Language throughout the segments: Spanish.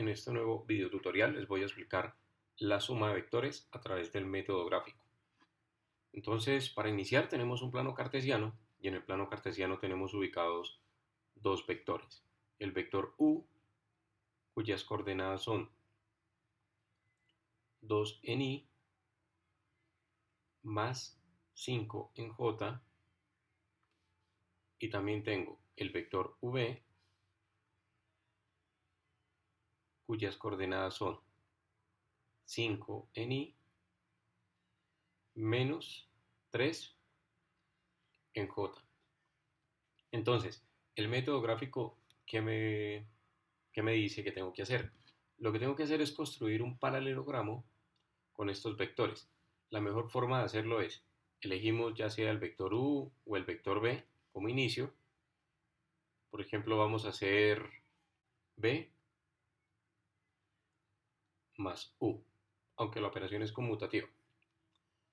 En este nuevo video tutorial les voy a explicar la suma de vectores a través del método gráfico. Entonces, para iniciar tenemos un plano cartesiano y en el plano cartesiano tenemos ubicados dos vectores. El vector u, cuyas coordenadas son 2 en y más 5 en j, y también tengo el vector v, cuyas coordenadas son 5 en y menos 3 en j. Entonces, el método gráfico, ¿qué me dice que tengo que hacer? Lo que tengo que hacer es construir un paralelogramo con estos vectores. La mejor forma de hacerlo es, elegimos ya sea el vector u o el vector v como inicio. Por ejemplo, vamos a hacer b más u, aunque la operación es conmutativa.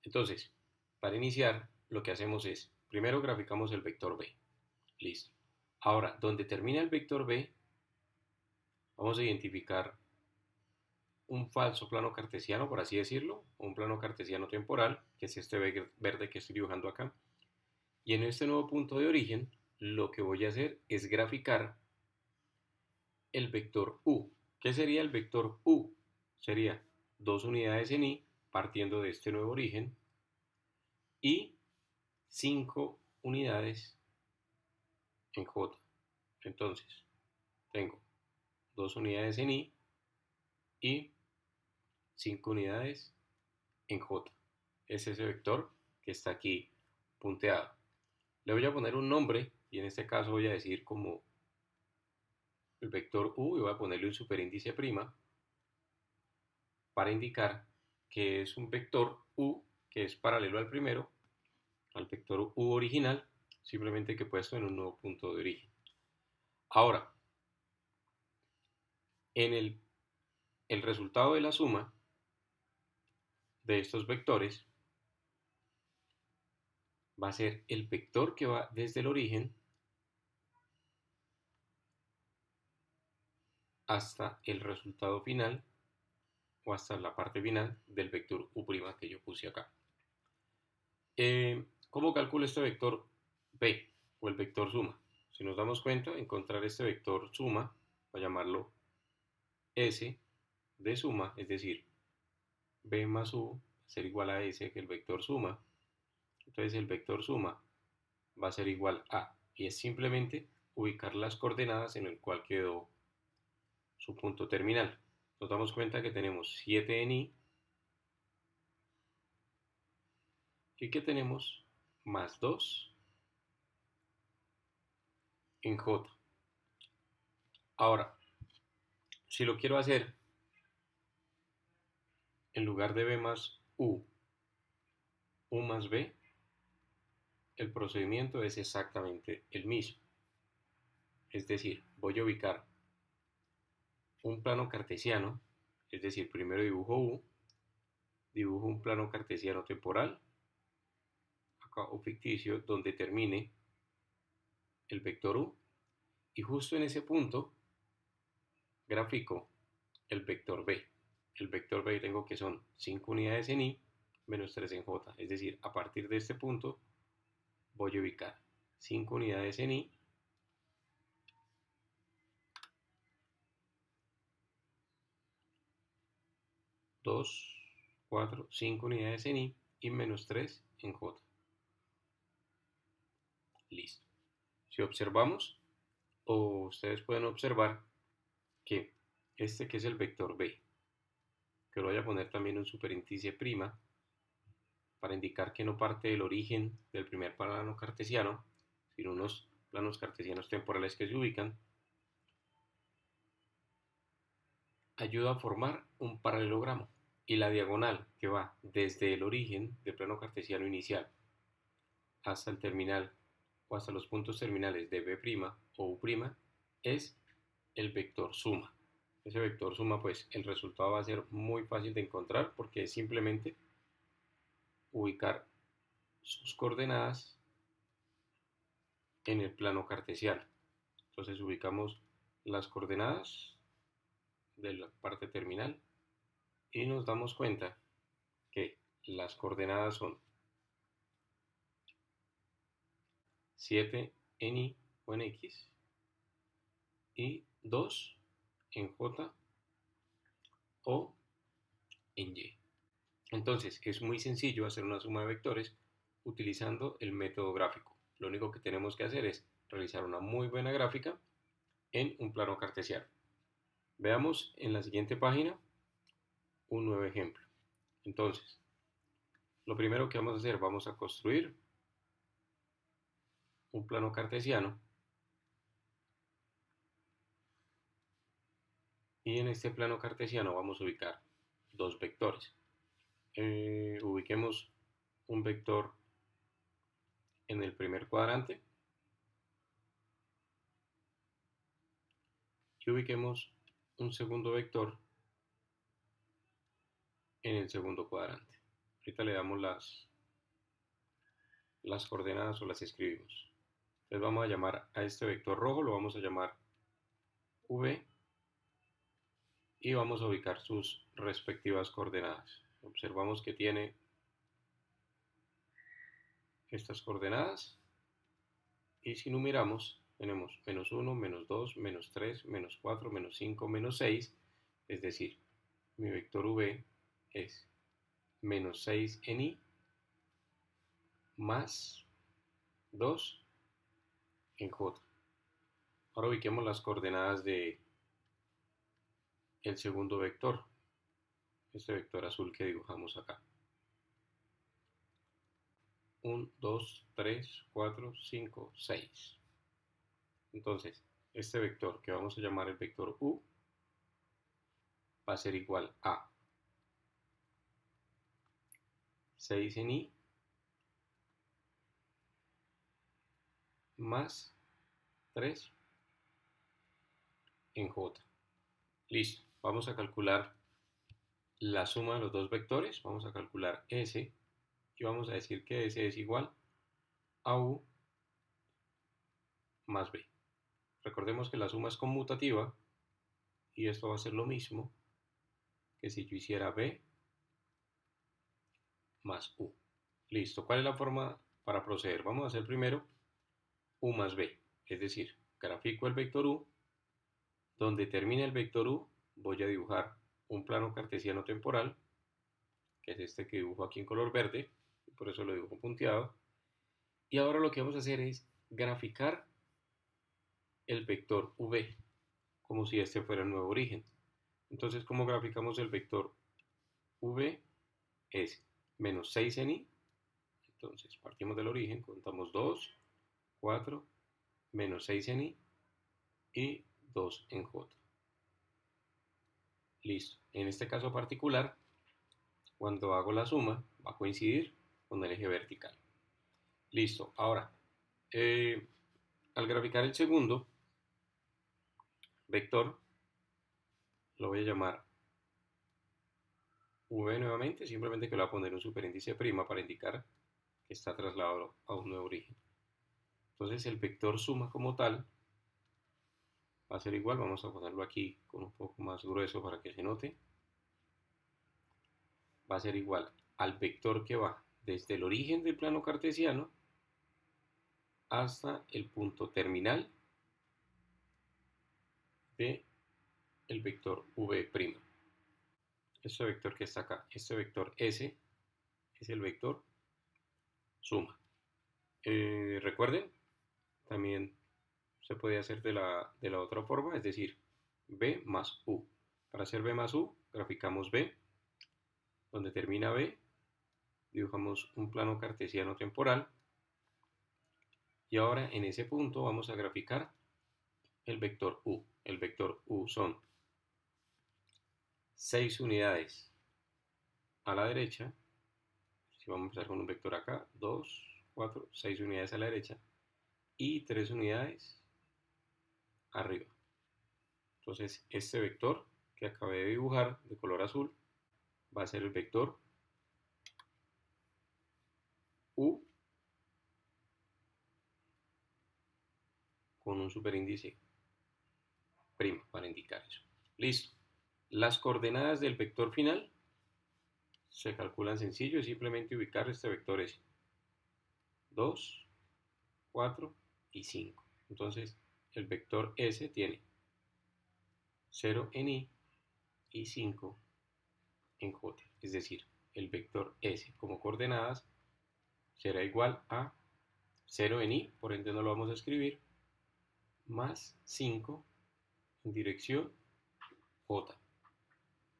Entonces, para iniciar, lo que hacemos es, primero graficamos el vector b. Listo. Ahora, donde termina el vector b, vamos a identificar un falso plano cartesiano, por así decirlo, o un plano cartesiano temporal, que es este verde que estoy dibujando acá. Y en este nuevo punto de origen, lo que voy a hacer es graficar el vector u. ¿Qué sería el vector u? Sería 2 unidades en y, partiendo de este nuevo origen, y 5 unidades en j. Entonces, tengo 2 unidades en y 5 unidades en j. Es ese vector que está aquí punteado. Le voy a poner un nombre y en este caso voy a decir como el vector u y voy a ponerle un superíndice prima para indicar que es un vector u que es paralelo al primero, al vector u original, simplemente que he puesto en un nuevo punto de origen. Ahora, en el resultado de la suma de estos vectores va a ser el vector que va desde el origen hasta el resultado final o hasta la parte final del vector u' que yo puse acá. ¿Cómo calculo este vector b o el vector suma? Si nos damos cuenta, encontrar este vector suma, voy a llamarlo s de suma, es decir, b más u va a ser igual a s, que el vector suma. Entonces el vector suma va a ser igual a, y es simplemente ubicar las coordenadas en el cual quedó su punto terminal. Nos damos cuenta que tenemos 7 en y que tenemos más 2 en j. Ahora, si lo quiero hacer en lugar de b más u más b, el procedimiento es exactamente el mismo. Es decir, voy a ubicar un plano cartesiano, es decir, primero dibujo u, dibujo un plano cartesiano temporal, acá o ficticio, donde termine el vector u, y justo en ese punto grafico el vector b. El vector b tengo que son 5 unidades en y menos 3 en j, es decir, a partir de este punto voy a ubicar 5 unidades en y dos, 4, 5 unidades en y menos 3 en j. Listo. Si observamos, o ustedes pueden observar que este que es el vector b, que lo voy a poner también un superíndice prima para indicar que no parte del origen del primer plano cartesiano, sino unos planos cartesianos temporales que se ubican, ayuda a formar un paralelogramo. Y la diagonal que va desde el origen del plano cartesiano inicial hasta el terminal o hasta los puntos terminales de b' o u' es el vector suma. Ese vector suma, pues el resultado va a ser muy fácil de encontrar porque es simplemente ubicar sus coordenadas en el plano cartesiano. Entonces ubicamos las coordenadas de la parte terminal y nos damos cuenta que las coordenadas son 7 en Y o en X y 2 en J o en Y. Entonces es muy sencillo hacer una suma de vectores utilizando el método gráfico. Lo único que tenemos que hacer es realizar una muy buena gráfica en un plano cartesiano. Veamos en la siguiente página un nuevo ejemplo. Entonces, lo primero que vamos a hacer, vamos a construir un plano cartesiano y en este plano cartesiano vamos a ubicar dos vectores. Ubiquemos un vector en el primer cuadrante y ubiquemos un segundo vector en el segundo cuadrante. Ahorita le damos las coordenadas o las escribimos. Entonces vamos a llamar a este vector rojo, lo vamos a llamar V y vamos a ubicar sus respectivas coordenadas. Observamos que tiene estas coordenadas y si numeramos tenemos menos 1, menos 2, menos 3, menos 4, menos 5, menos 6, es decir, mi vector V es menos 6 en Y más 2 en J. Ahora ubiquemos las coordenadas de el segundo vector, este vector azul que dibujamos acá. 1, 2, 3, 4, 5, 6. Entonces, este vector que vamos a llamar el vector U va a ser igual a 6 en Y más 3 en J. Listo. Vamos a calcular la suma de los dos vectores. Vamos a calcular S y vamos a decir que S es igual a U más B. Recordemos que la suma es conmutativa y esto va a ser lo mismo que si yo hiciera B más U. Listo. ¿Cuál es la forma para proceder? Vamos a hacer primero U más B. Es decir, grafico el vector U. Donde termina el vector U, voy a dibujar un plano cartesiano temporal, que es este que dibujo aquí en color verde, y por eso lo dibujo punteado. Y ahora lo que vamos a hacer es graficar el vector V, como si este fuera el nuevo origen. Entonces, ¿cómo graficamos el vector V? Es menos 6 en Y. Entonces, partimos del origen, contamos 2, 4, menos 6 en Y y 2 en J. Listo. En este caso particular, cuando hago la suma, va a coincidir con el eje vertical. Listo. Ahora, al graficar el segundo vector, lo voy a llamar V nuevamente, simplemente que le voy a poner un superíndice prima para indicar que está trasladado a un nuevo origen. Entonces el vector suma como tal va a ser igual, vamos a ponerlo aquí con un poco más grueso para que se note, va a ser igual al vector que va desde el origen del plano cartesiano hasta el punto terminal de el vector V'. Este vector que está acá, este vector S es el vector suma. Recuerden, también se puede hacer de la otra forma, es decir, B más U. Para hacer B más U, graficamos B, donde termina B, dibujamos un plano cartesiano temporal, y ahora en ese punto vamos a graficar el vector U. El vector U son 6 unidades a la derecha, si vamos a empezar con un vector acá, 2, 4, 6 unidades a la derecha, y 3 unidades arriba. Entonces, este vector que acabé de dibujar de color azul va a ser el vector U con un superíndice prima para indicar eso. Listo. Las coordenadas del vector final se calculan sencillo, es simplemente ubicar este vector S. 2, 4 y 5. Entonces, el vector S tiene 0 en I y 5 en J. Es decir, el vector S como coordenadas será igual a 0 en I, por ende no lo vamos a escribir, más 5 en dirección J.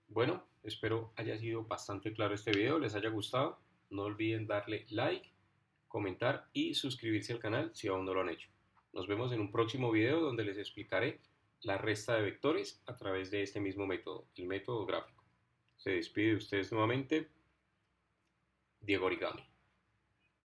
Bueno, espero haya sido bastante claro este video, les haya gustado. No olviden darle like, comentar y suscribirse al canal si aún no lo han hecho. Nos vemos en un próximo video donde les explicaré la resta de vectores a través de este mismo método, el método gráfico. Se despide de ustedes nuevamente, Diego Origami.